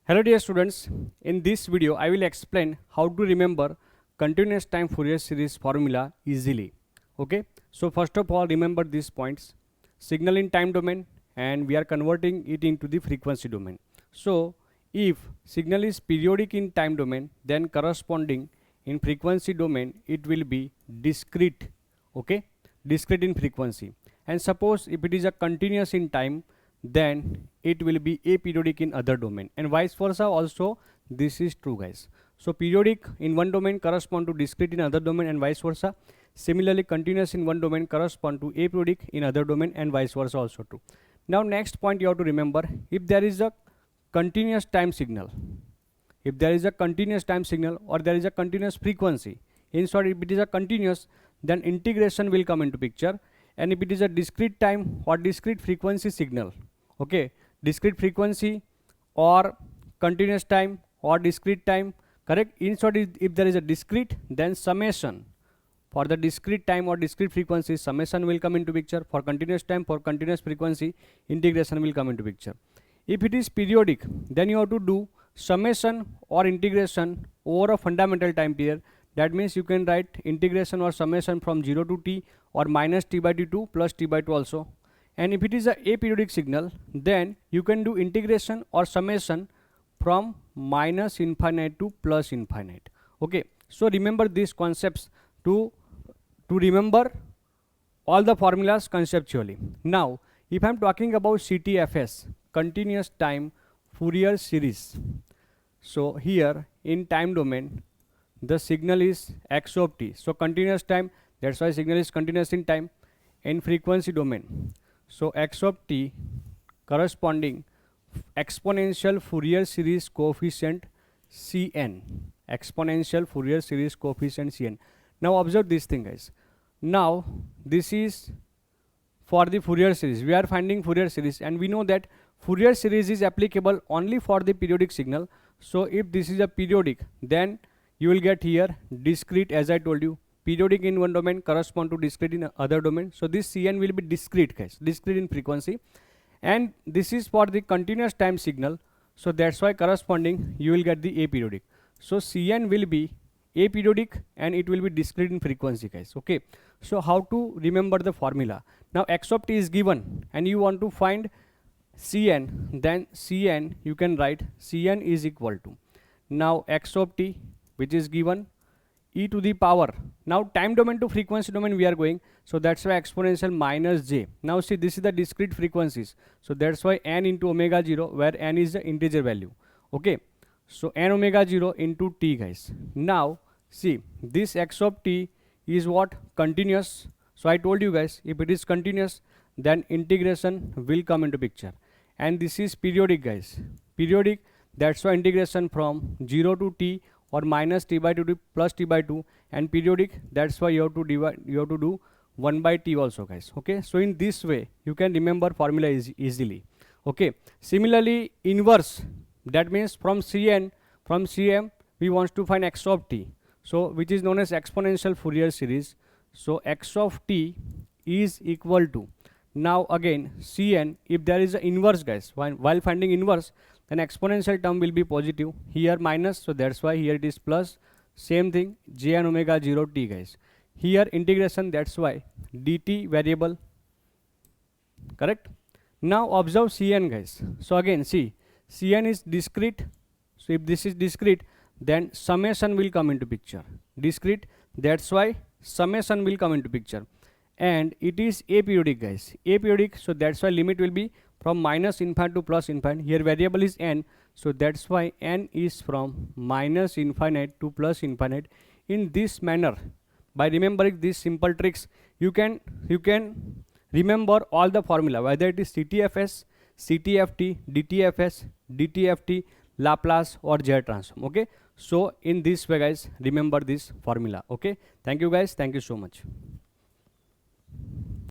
Hello dear students, in this video I will explain how to remember continuous time Fourier series formula easily. Okay, so first of all remember these points: signal in time domain and we are converting it into the frequency domain. So if signal is periodic in time domain, then corresponding in frequency domain it will be discrete. Okay, discrete in frequency. And suppose if it is a continuous in time, then it will be aperiodic in other domain, and vice versa also this is true, guys. So periodic in one domain correspond to discrete in other domain and vice versa. Similarly, continuous in one domain correspond to aperiodic in other domain and vice versa also true. Now next point you have to remember, if there is a continuous time signal, if there is a continuous time signal or there is a continuous frequency, in short if it is a continuous, then integration will come into picture. And if it is a discrete time or discrete frequency signal, okay, discrete frequency or continuous time or discrete time, correct. In short, if there is a discrete, then summation for the discrete time or discrete frequency, summation will come into picture. For continuous time, for continuous frequency, integration will come into picture. If it is periodic, then you have to do summation or integration over a fundamental time period. That means you can write integration or summation from 0 to t or minus t by t to plus t by 2 also. And if it is a aperiodic signal, then you can do integration or summation from minus infinite to plus infinite. Okay, so remember these concepts to remember all the formulas conceptually. Now if I am talking about CTFS, continuous time Fourier series, so here in time domain the signal is x of t, so continuous time, that's why signal is continuous in time. In frequency domain, so x of t corresponding exponential Fourier series coefficient Cn, exponential Fourier series coefficient Cn. Now observe this thing, guys. Now this is for the Fourier series, we are finding Fourier series, and we know that Fourier series is applicable only for the periodic signal. So if this is a periodic, then you will get here discrete, as I told you. Periodic in one domain correspond to discrete in other domain. So this Cn will be discrete, guys, discrete in frequency. And this is for the continuous time signal. So that's why corresponding you will get the aperiodic. So Cn will be aperiodic and it will be discrete in frequency, guys. Okay. So how to remember the formula? Now x of t is given and you want to find Cn, then Cn you can write Cn is equal to, now x of t, which is given, e to the power, now time domain to frequency domain we are going, so that's why exponential minus j. Now see, this is the discrete frequencies, so that's why n into omega 0, where n is the integer value. Okay, so n omega 0 into t, guys. Now see, this x of t is what? Continuous. So I told you, guys, if it is continuous, then integration will come into picture. And this is periodic, guys, periodic, that's why integration from 0 to t or minus t by 2 to plus t by 2, and periodic, that's why you have to divide, you have to do 1 by t also, guys. Okay, so in this way you can remember formula easily. Okay, similarly inverse, that means from Cn, from Cm we want to find x of t, so which is known as exponential Fourier series. So x of t is equal to, now again Cn, if there is an inverse, guys, while finding inverse, then exponential term will be positive, here minus, so that's why here it is plus. Same thing j and omega 0 t, guys, here integration, that's why dt variable, correct. Now observe Cn, guys. So again see, Cn is discrete, so if this is discrete, then summation will come into picture, discrete, that's why summation will come into picture. And it is aperiodic, guys, aperiodic, so that's why limit will be from minus infinite to plus infinite. Here variable is n, so that's why n is from minus infinite to plus infinite. In this manner, by remembering these simple tricks, you can remember all the formula, whether it is CTFS, CTFT, DTFS, DTFT, Laplace or Z transform. Okay, so in this way, guys, remember this formula. Okay, thank you, guys, thank you so much.